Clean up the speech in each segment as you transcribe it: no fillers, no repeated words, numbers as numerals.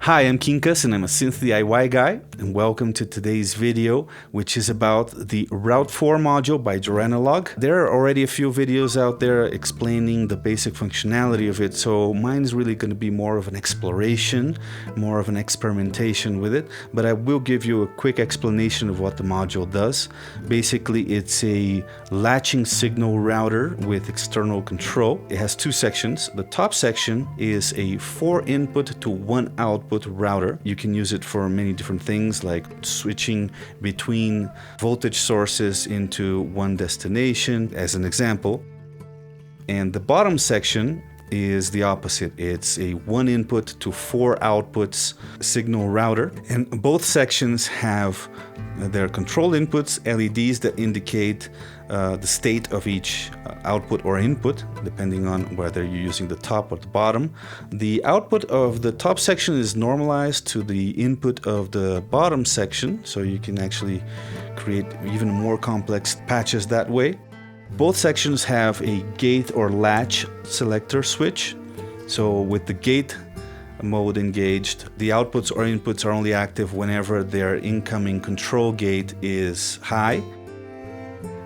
Hi, I'm Quincas and I'm a synth DIY guy, and welcome to today's video, which is about the Route 4 module by Joranalogue. There are already a few videos out there explaining the basic functionality of it, so mine is really going to be more of an exploration, more of an experimentation with it, but I will give you a quick explanation of what the module does. Basically, it's a latching signal router with external control. It has two sections. The top section is a 4 input to 1 output router. You can use it for many different things like switching between voltage sources into one destination, as an example. And the bottom section is the opposite. It's a 1 input to 4 outputs signal router, and both sections have their control inputs, LEDs that indicate the state of each output or input, depending on whether you're using the top or the bottom. The output of the top section is normalized to the input of the bottom section, so you can actually create even more complex patches that way. Both sections have a gate or latch selector switch. So with the gate mode engaged, the outputs or inputs are only active whenever their incoming control gate is high.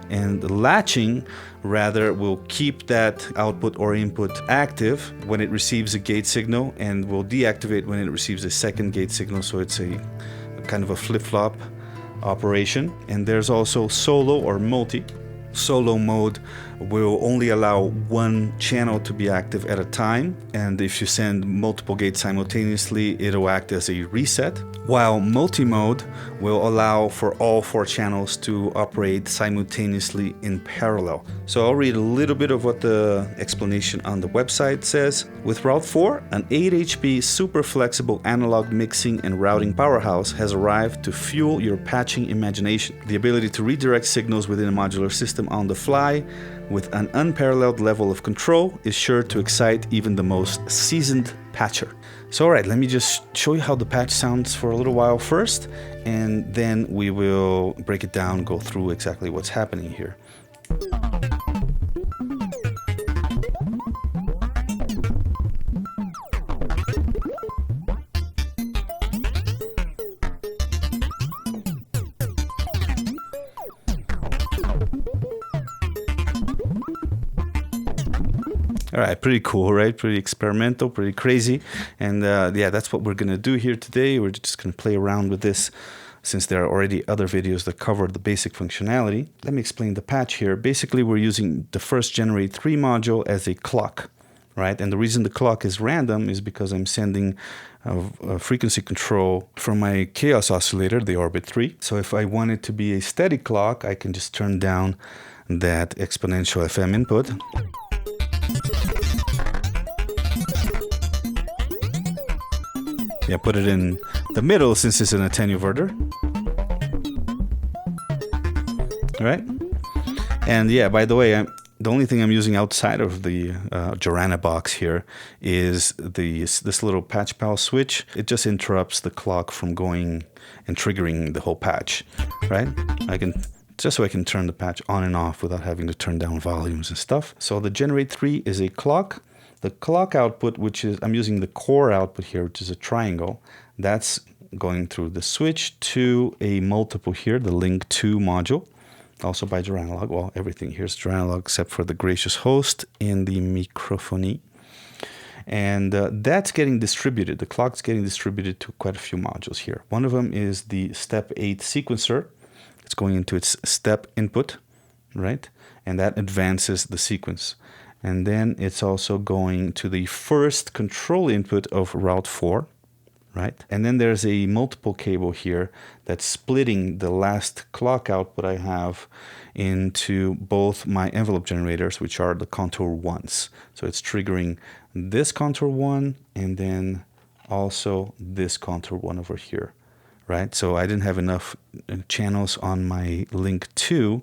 And the latching rather will keep that output or input active when it receives a gate signal and will deactivate when it receives a second gate signal. So it's a kind of a flip-flop operation. And there's also solo or multi. Solo mode will only allow one channel to be active at a time, and if you send multiple gates simultaneously, it'll act as a reset, while multi-mode will allow for all 4 channels to operate simultaneously in parallel. So I'll read a little bit of what the explanation on the website says. With Route 4, an 8 HP super flexible analog mixing and routing powerhouse has arrived to fuel your patching imagination. The ability to redirect signals within a modular system on the fly with an unparalleled level of control is sure to excite even the most seasoned patcher. So alright, let me just show you how the patch sounds for a little while first, and then we will break it down, go through exactly what's happening here. All right, pretty cool, right? Pretty experimental, pretty crazy. And yeah, that's what we're going to do here today. We're just going to play around with this since there are already other videos that cover the basic functionality. Let me explain the patch here. Basically, we're using the first Generate 3 module as a clock, right? And the reason the clock is random is because I'm sending a frequency control from my Chaos oscillator, the Orbit 3. So if I want it to be a steady clock, I can just turn down that exponential FM input. Yeah, put it in the middle since it's an attenuverter. All right. And yeah, by the way, the only thing I'm using outside of the Jorana box here is this little patch pal switch. It just interrupts the clock from going and triggering the whole patch, right? Just so I can turn the patch on and off without having to turn down volumes and stuff. So the Generate 3 is a clock. The clock output, which is, I'm using the core output here, which is a triangle, that's going through the switch to a multiple here, the Link 2 module, also by Joranalogue. Well, everything here is Joranalogue except for the gracious host and the microphonie. And that's getting distributed. The clock's getting distributed to quite a few modules here. One of them is the Step 8 sequencer. It's going into its step input, right? And that advances the sequence. And then it's also going to the first control input of Route 4, right? And then there's a multiple cable here that's splitting the last clock output I have into both my envelope generators, which are the contour 1s. So it's triggering this contour 1 and then also this contour 1 over here, right? So I didn't have enough channels on my Link 2,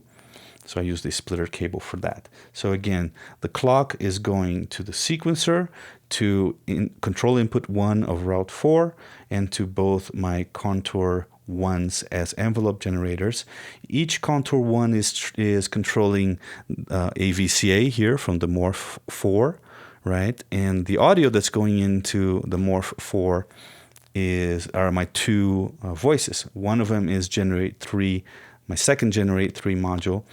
so I used a splitter cable for that. So again, the clock is going to the sequencer, to control input 1 of Route 4, and to both my contour 1s as envelope generators. Each contour 1 is controlling a VCA here from the Morph 4, right? And the audio that's going into the Morph 4 are my two voices. One of them is generate 3, my second generate 3 module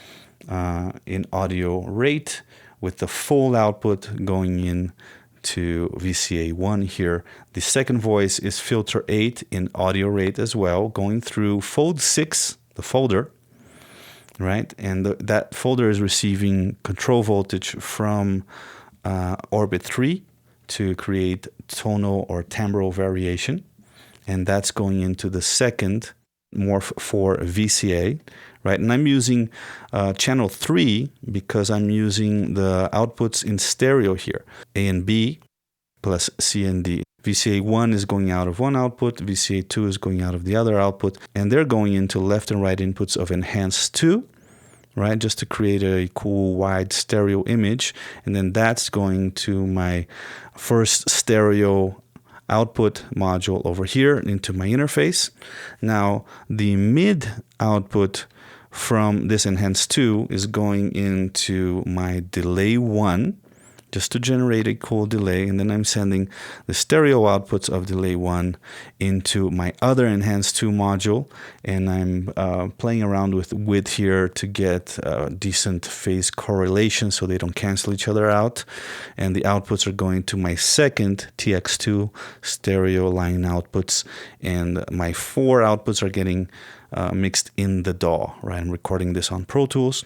in audio rate, with the full output going in to VCA1 here. The second voice is filter 8 in audio rate as well, going through fold 6, the folder, right? And that folder is receiving control voltage from orbit 3 to create tonal or timbral variation. And that's going into the second morph for VCA, right? And I'm using channel 3 because I'm using the outputs in stereo here, A and B plus C and D. VCA1 is going out of one output, VCA2 is going out of the other output, and they're going into left and right inputs of enhance 2, right? Just to create a cool wide stereo image. And then that's going to my first stereo output module over here into my interface. Now the mid output from this enhance 2 is going into my delay 1, just to generate a cool delay, and then I'm sending the stereo outputs of delay 1 into my other enhance 2 module, and I'm playing around with width here to get decent phase correlation so they don't cancel each other out. And the outputs are going to my second TX2 stereo line outputs, and my 4 outputs are getting mixed in the DAW, right? I'm recording this on Pro Tools.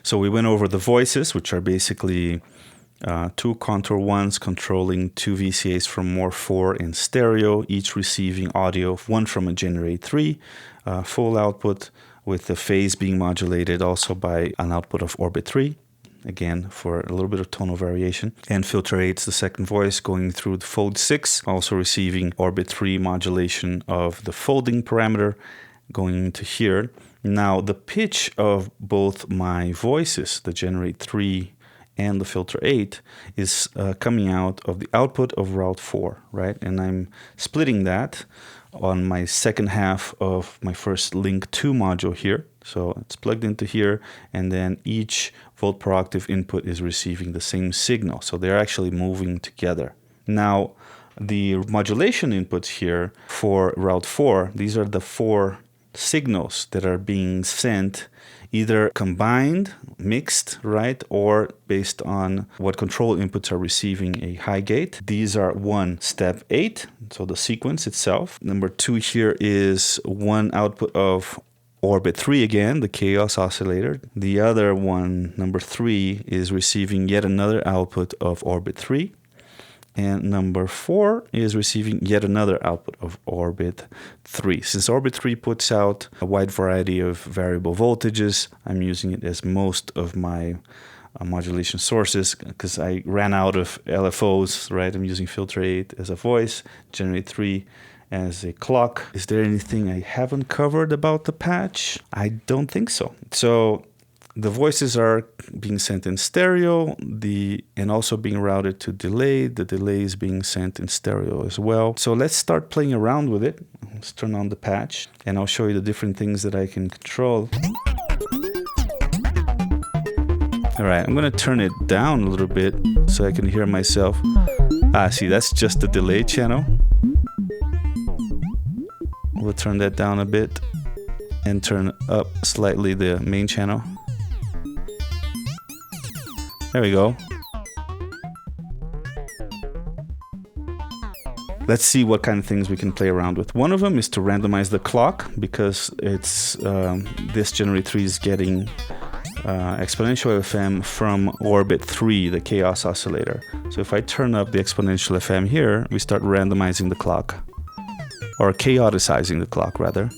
So we went over the voices, which are basically 2 contour 1s controlling 2 VCAs from Morph 4 in stereo, each receiving audio, one from a Generate 3, full output with the phase being modulated also by an output of Orbit 3, again for a little bit of tonal variation. And filter 8 is the second voice going through the fold 6, also receiving Orbit 3 modulation of the folding parameter going into here. Now the pitch of both my voices, the Generate 3 and the filter 8, is coming out of the output of Route 4, right? And I'm splitting that on my second half of my first Link 2 module here. So it's plugged into here, and then each volt per octave input is receiving the same signal. So they're actually moving together. Now the modulation inputs here for Route 4, these are the 4 signals that are being sent, either combined, mixed, right, or based on what control inputs are receiving a high gate. These are 1 step 8, so the sequence itself. Number 2 here is one output of Orbit 3 again, the chaos oscillator. The other one, number 3, is receiving yet another output of Orbit 3. And number 4 is receiving yet another output of Orbit 3. Since Orbit 3 puts out a wide variety of variable voltages, I'm using it as most of my modulation sources because I ran out of LFOs, right? I'm using filter 8 as a voice, Generate 3 as a clock. Is there anything I haven't covered about the patch? I don't think so. So the voices are being sent in stereo, and also being routed to delay. The delay is being sent in stereo as well. So let's start playing around with it. Let's turn on the patch, and I'll show you the different things that I can control. All right, I'm gonna turn it down a little bit so I can hear myself. See, that's just the delay channel. We'll turn that down a bit and turn up slightly the main channel. There we go. Let's see what kind of things we can play around with. One of them is to randomize the clock, because it's this Generate 3 is getting exponential FM from Orbit 3, the chaos oscillator. So if I turn up the exponential FM here, we start randomizing the clock, or chaoticizing the clock rather.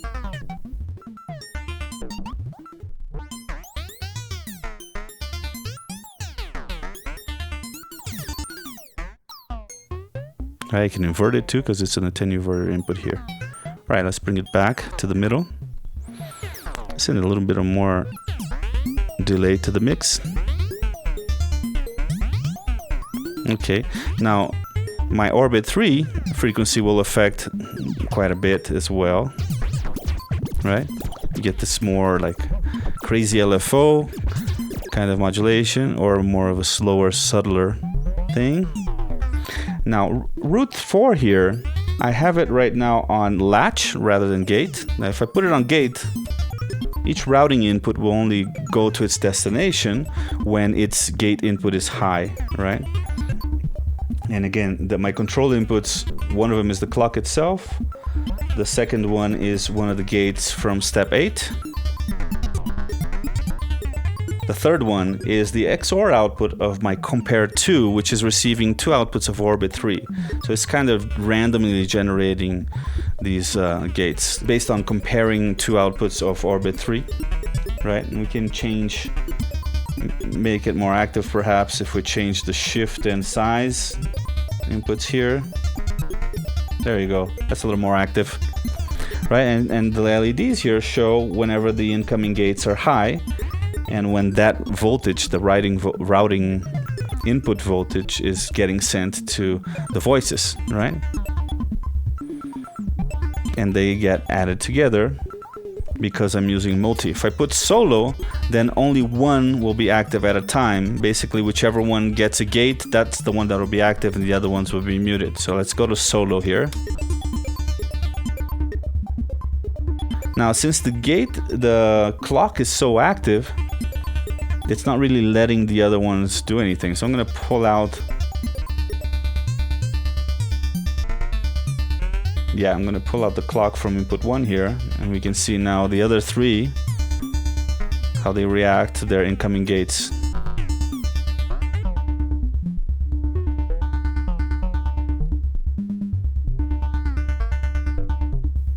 I can invert it too because it's an attenuator input here. All right, let's bring it back to the middle. Send a little bit of more delay to the mix. Okay, now my Orbit 3 frequency will affect quite a bit as well, right? You get this more like crazy LFO kind of modulation, or more of a slower, subtler thing. Now, Route 4 here I have it right now on latch rather than gate. Now if I put it on gate, each routing input will only go to its destination when its gate input is high, right? And again, my control inputs, one of them is the clock itself. The second one is one of the gates from step 8. The third one is the XOR output of my compare 2, which is receiving 2 outputs of orbit 3. So it's kind of randomly generating these gates based on comparing 2 outputs of orbit 3, right? And we can make it more active perhaps if we change the shift and size inputs here. There you go. That's a little more active, right? And the LEDs here show whenever the incoming gates are high, and when that voltage, the routing input voltage, is getting sent to the voices, right? And they get added together because I'm using multi. If I put solo, then only one will be active at a time. Basically, whichever one gets a gate, that's the one that will be active and the other ones will be muted. So let's go to solo here. Now, since the clock is so active, it's not really letting the other ones do anything. So I'm going to pull out. Yeah, I'm going to pull out the clock from input 1 here, and we can see now the other 3, how they react to their incoming gates.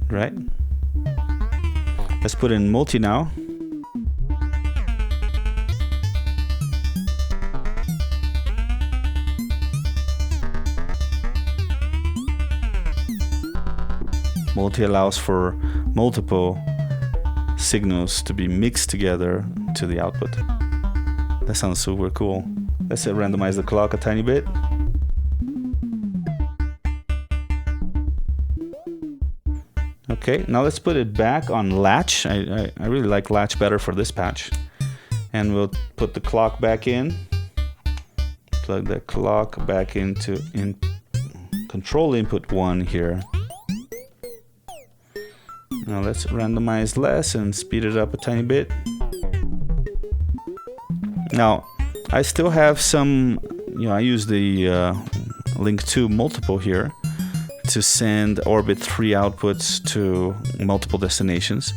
Right? Let's put in multi now. Multi allows for multiple signals to be mixed together to the output. That sounds super cool. Let's randomize the clock a tiny bit. Okay, now let's put it back on latch. I really like latch better for this patch. And we'll put the clock back in. Plug the clock back into control input 1 here. Now let's randomize less and speed it up a tiny bit. Now, I still have some, I use the link 2 multiple here to send orbit 3 outputs to multiple destinations.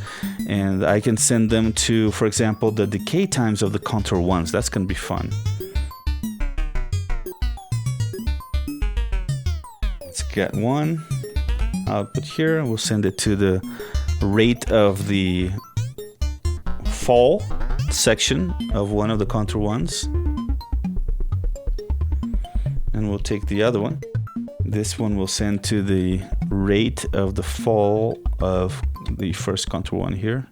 And I can send them to, for example, the decay times of the contour 1s. That's going to be fun. Let's get one output here. We'll send it to the rate of the fall section of one of the contour 1s. And we'll take the other one. This one will send to the rate of the fall of the first contour 1 here.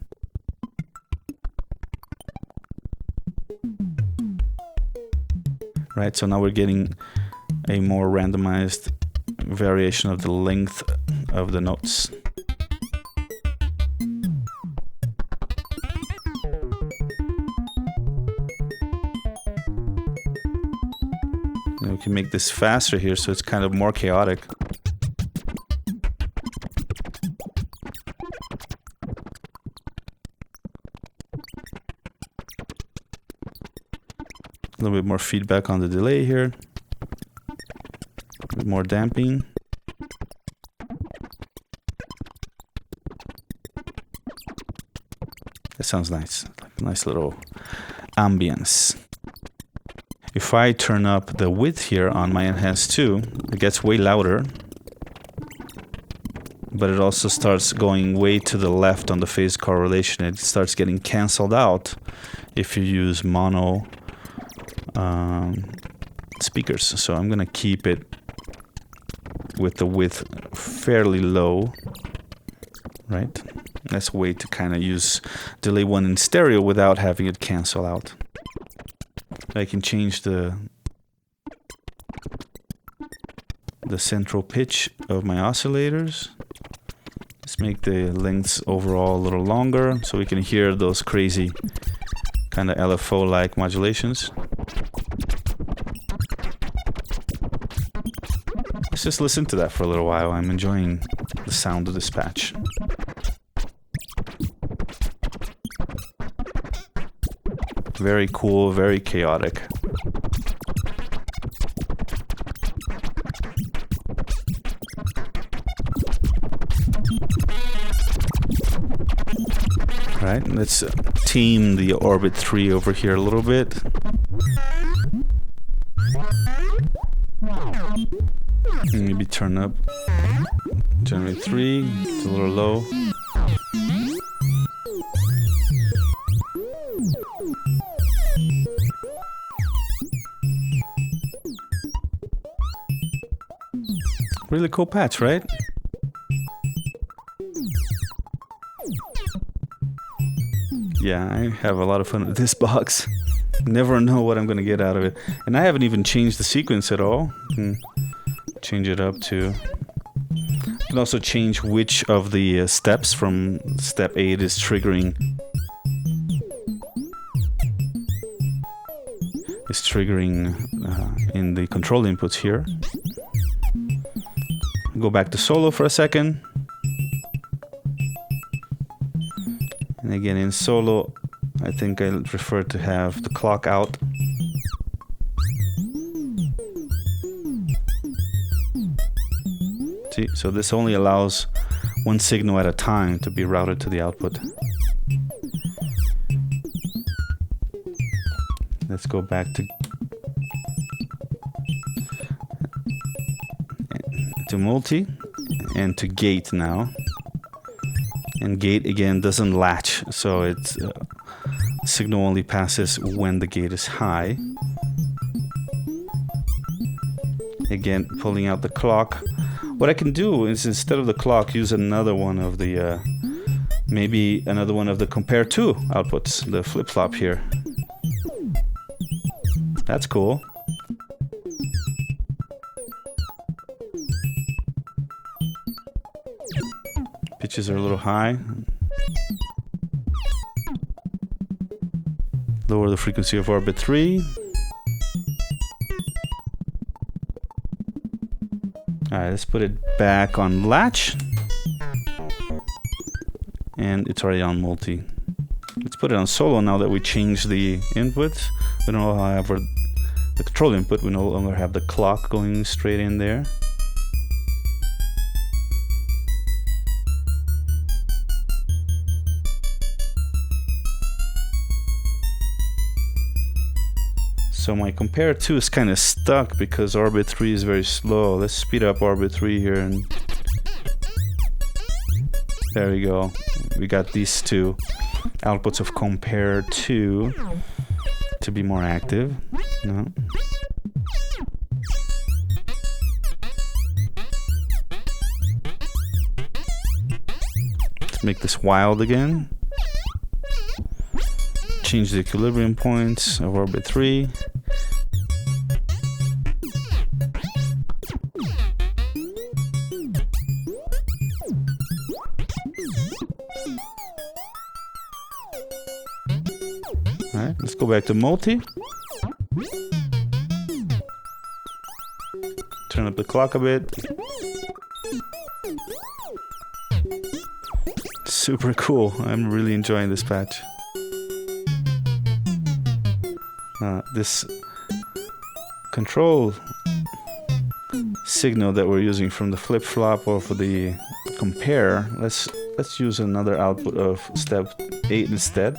Right, so now we're getting a more randomized variation of the length of the notes. And we can make this faster here so it's kind of more chaotic. A little bit more feedback on the delay here. A bit more damping. That sounds nice. Like a nice little ambience. If I turn up the width here on my Enhance 2, it gets way louder. But it also starts going way to the left on the phase correlation. It starts getting canceled out if you use mono speakers. So I'm going to keep it with the width fairly low. Right? That's a way to kind of use delay 1 in stereo without having it cancel out. I can change the central pitch of my oscillators. Let's make the lengths overall a little longer so we can hear those crazy kind of LFO-like modulations. This just listen to that for a little while. I'm enjoying the sound of this patch. Very cool, very chaotic. Right, let's team the Orbit 3 over here a little bit. Maybe turn up generate 3, it's a little low. Really cool patch, right? Yeah, I have a lot of fun with this box. Never know what I'm gonna get out of it. And I haven't even changed the sequence at all. Change it up to... You can also change which of the steps from step 8 is triggering. In the control inputs here. Go back to solo for a second. And again, in solo, I think I prefer to have the clock out. See, so this only allows one signal at a time to be routed to the output. Let's go back to multi and to gate now. And gate again doesn't latch, so it's signal only passes when the gate is high. Again, pulling out the clock. What I can do is, instead of the clock, use another one of the maybe another one of the compare to outputs, the flip-flop here. That's cool. Pitches are a little high. Lower the frequency of orbit 3. Alright, let's put it back on latch. And it's already on multi. Let's put it on solo now that we changed the inputs. We don't have the control input, we no longer have the clock going straight in there. So my compare 2 is kind of stuck because orbit 3 is very slow. Let's speed up orbit 3 here, and there we go. We got these two outputs of compare 2 to be more active. No. Let's make this wild again. Change the equilibrium points of orbit 3. Alright, let's go back to multi. Turn up the clock a bit. Super cool. I'm really enjoying this patch. This control signal that we're using from the flip-flop or for the compare, let's use another output of step 8 instead.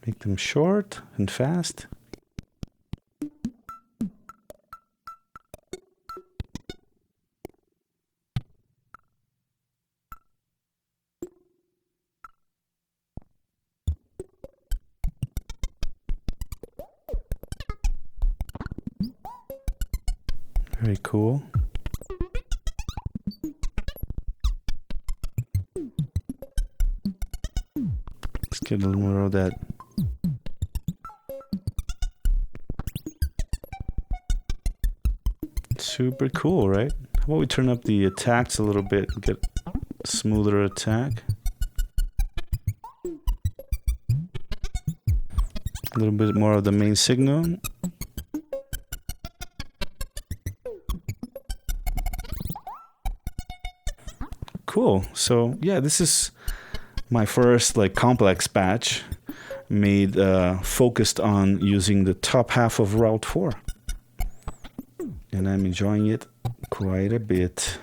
Make them short and fast. Very cool. Get a little more of that. Super cool, right? How about we turn up the attacks a little bit and get a smoother attack? A little bit more of the main signal. Cool. So yeah, this is my first like complex patch made focused on using the top half of Route 4. And I'm enjoying it quite a bit.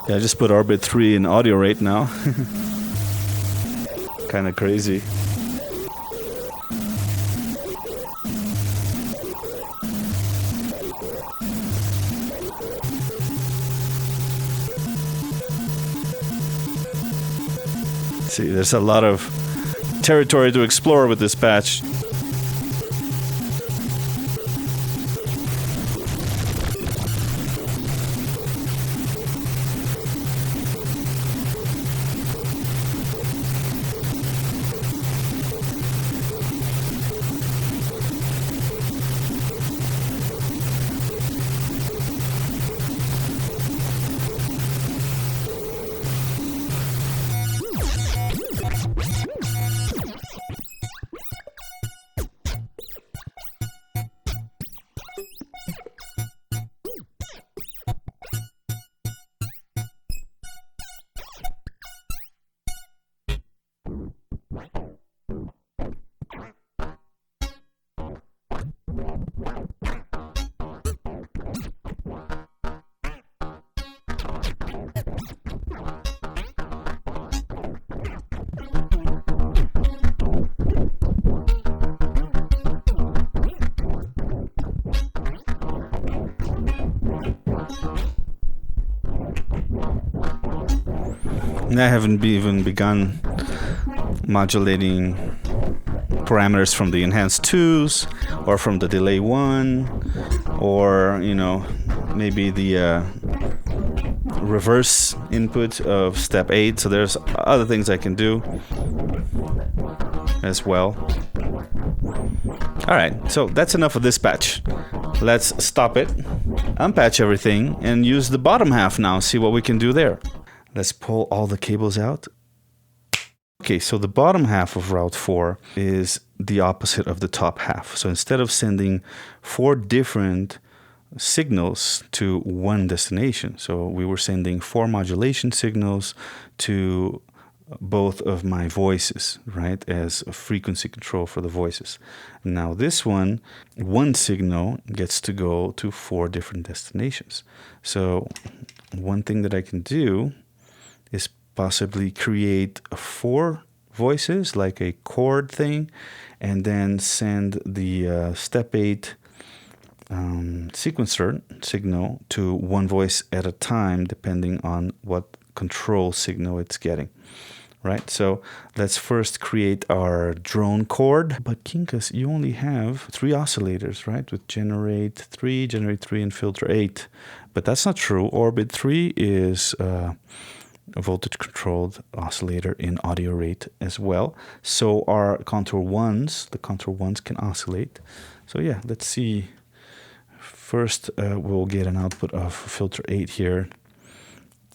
Yeah, I just put Orbit 3 in audio rate now. Kind of crazy. See, there's a lot of territory to explore with this patch. And I haven't even begun modulating parameters from the enhanced 2s or from the delay 1 or, you know, maybe the reverse input of step 8. So there's other things I can do as well. Alright, so that's enough of this patch. Let's stop it, unpatch everything, and use the bottom half now, see what we can do there. Let's pull all the cables out. Okay, so the bottom half of Route 4 is the opposite of the top half. So instead of sending 4 different signals to one destination, so we were sending 4 modulation signals to both of my voices, right, as a frequency control for the voices. Now this one signal gets to go to 4 different destinations. So one thing that I can do is possibly create 4 voices, like a chord thing, and then send the step 8 sequencer signal to one voice at a time, depending on what control signal it's getting. Right, so let's first create our drone chord. But Quincas, you only have 3 oscillators, right? With generate 3, and filter 8. But that's not true. Orbit 3 is a voltage controlled oscillator in audio rate as well. So our contour 1s, the contour 1s can oscillate. So yeah, let's see. First, we'll get an output of filter 8 here.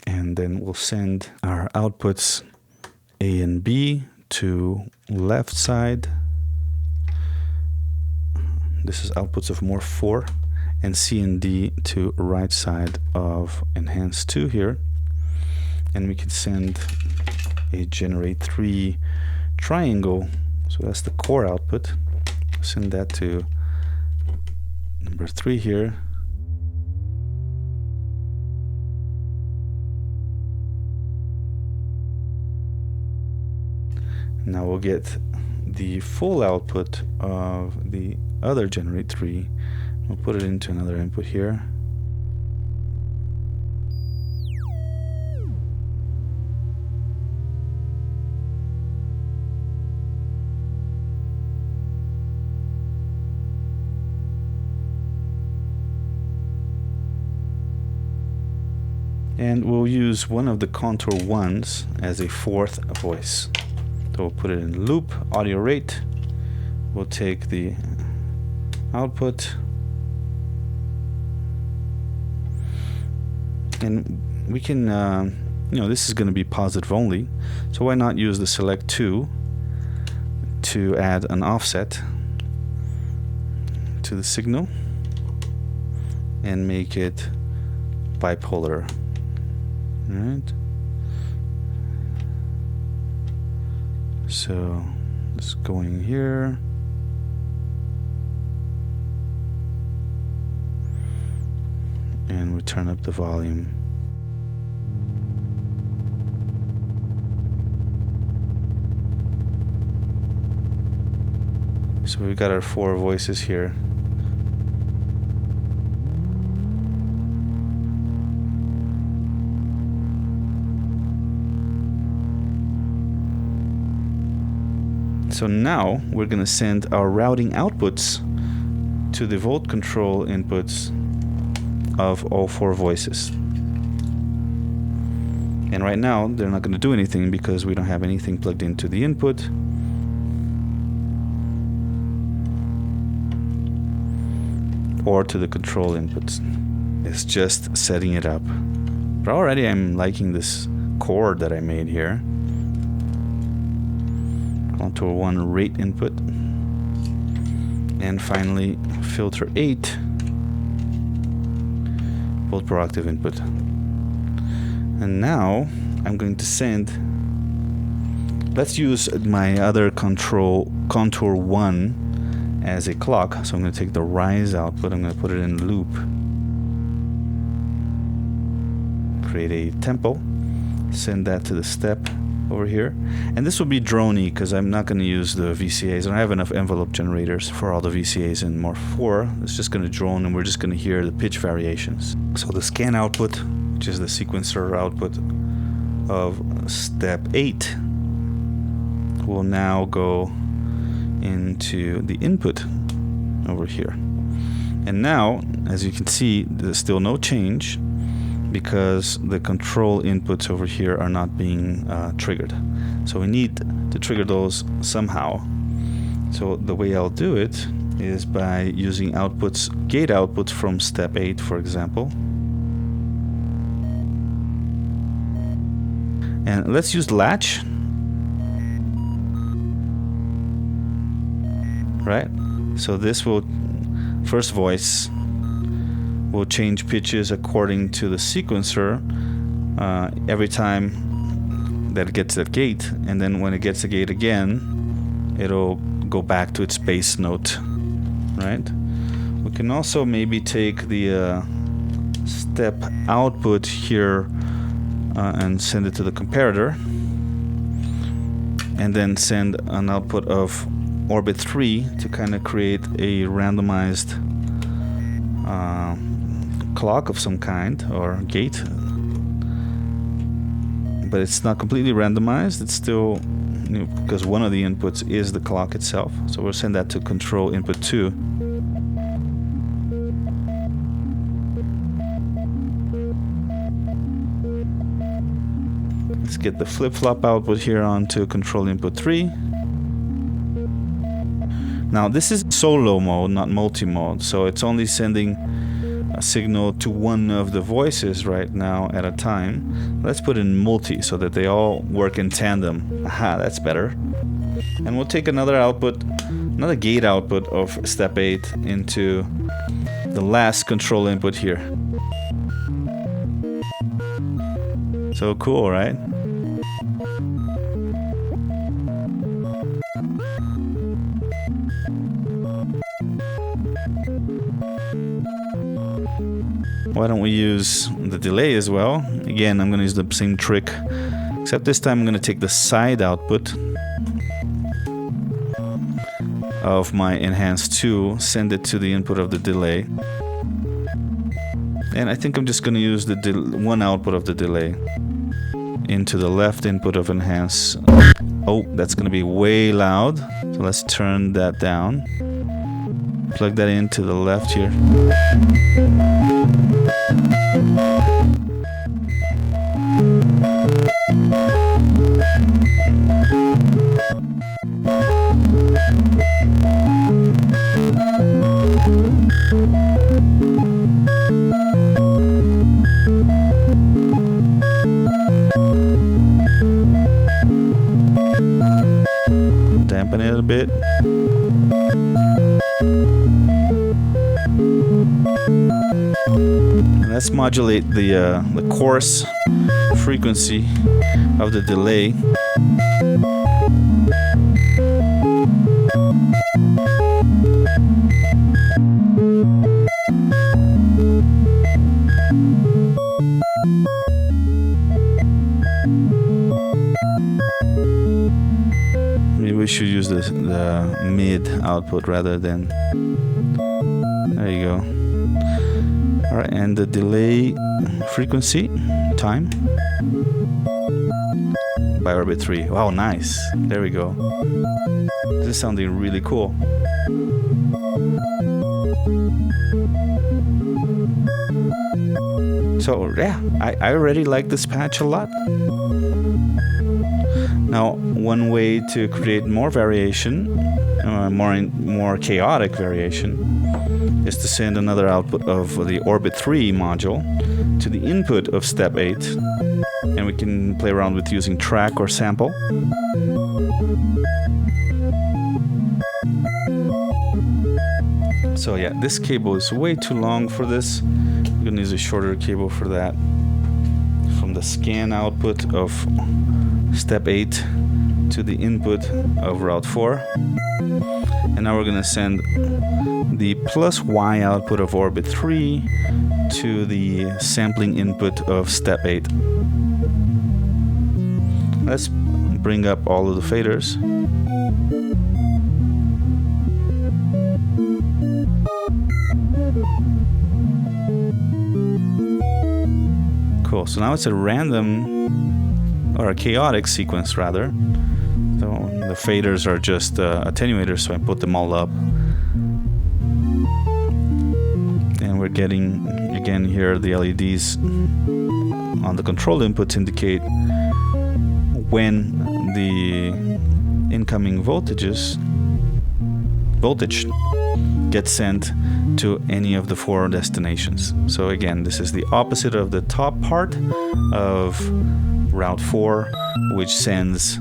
And then we'll send our outputs A and B to left side. This is outputs of more 4, and C and D to right side of enhanced 2 here. And we can send a generate 3 triangle. So that's the core output. Send that to number 3 here. Now we'll get the full output of the other generate 3. We'll put it into another input here. And we'll use one of the contour ones as a fourth voice. So we'll put it in loop, audio rate. We'll take the output, and we can, this is going to be positive only, so why not use the select 2 to add an offset to the signal and make it bipolar. All right. So let's go in here. And we turn up the volume. So we got our 4 voices here. So now we're going to send our routing outputs to the volt control inputs of all 4 voices. And right now they're not going to do anything because we don't have anything plugged into the input. Or to the control inputs. It's just setting it up. But already I'm liking this chord that I made here. Contour 1 rate input. And finally filter 8 volt per octave input. And now I'm going to send, let's use my other contour 1 as a clock. So I'm going to take the rise output, I'm going to put it in loop, create a tempo, send that to the step over here, and this will be drony because I'm not going to use the VCAs. I don't have enough envelope generators for all the VCAs in Morph 4. It's just going to drone, and we're just going to hear the pitch variations. So the scan output, which is the sequencer output of step 8, will now go into the input over here. And now, as you can see, there's still no change because the control inputs over here are not being triggered. So we need to trigger those somehow. So the way I'll do it is by using outputs, gate outputs from step 8, for example. And let's use latch. Right? So this will, first voice will change pitches according to the sequencer every time that it gets that gate, and then when it gets the gate again, it'll go back to its base note. Right? We can also maybe take the step output here and send it to the comparator, and then send an output of orbit 3 to kind of create a randomized clock of some kind or gate, but it's not completely randomized. It's still, because one of the inputs is the clock itself, so we'll send that to control input 2. Let's get the flip-flop output here onto control input 3. Now this is solo mode, not multi-mode, so it's only sending a signal to one of the voices right now at a time. Let's put in multi so that they all work in tandem. Aha, that's better. And we'll take another output, another gate output of step 8 into the last control input here. So cool, right? Why don't we use the delay as well? Again, I'm going to use the same trick, except this time I'm going to take the side output of my Enhance 2, send it to the input of the delay. And I think I'm just going to use the one output of the delay into the left input of Enhance. Oh, that's going to be way loud. So let's turn that down. Plug that into the left here. dampen it a bit. Let's modulate the coarse frequency of the delay. Maybe we should use the mid output rather than. There you go. All right, and the delay frequency time by orbit 3. Wow, nice. There we go. This is sounding really cool. So yeah, I already like this patch a lot. Now, one way to create more variation, more chaotic variation, is to send another output of the orbit 3 module to the input of step 8, and we can play around with using track or sample. So yeah, this cable is way too long for this. We're gonna use a shorter cable for that. From the scan output of step 8 to the input of route 4. And now we're gonna send the plus Y output of orbit 3 to the sampling input of step 8. Let's bring up all of the faders. Cool, so now it's a random, or a chaotic sequence rather. So the faders are just attenuators, so I put them all up. And we're getting, again here, the LEDs on the control inputs indicate when the incoming voltage gets sent to any of the 4 destinations. So again, this is the opposite of the top part of route 4, which sends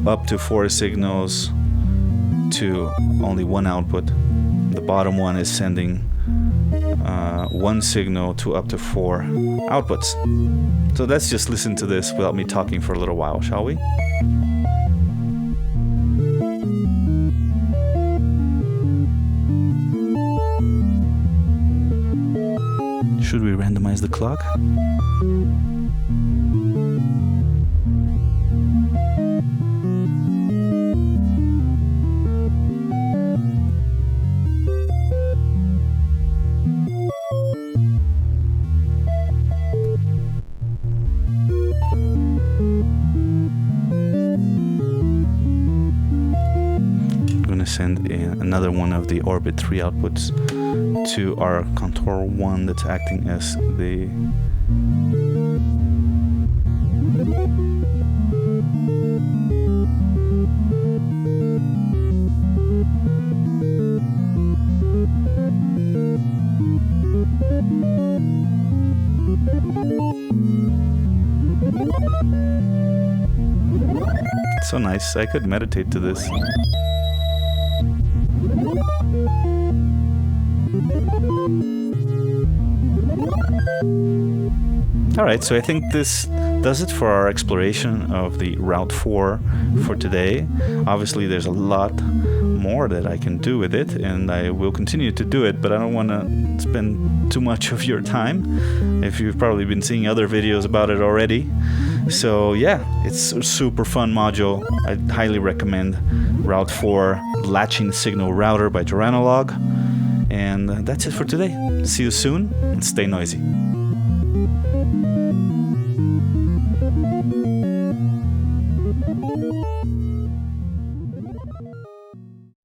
up to 4 signals to only one output. The bottom one is sending 1 signal to up to 4 outputs. So let's just listen to this without me talking for a little while, shall we? Should we randomize the clock? I'm gonna send another one of the orbit 3 outputs to our contour 1 that's acting as the so nice. I could meditate to this. Alright, so I think this does it for our exploration of the Route 4 for today. Obviously there's a lot more that I can do with it, and I will continue to do it, but I don't want to spend too much of your time if you've probably been seeing other videos about it already. So yeah, it's a super fun module. I highly recommend Route 4 Latching Signal Router by Joranalogue. And that's it for today. See you soon, and stay noisy.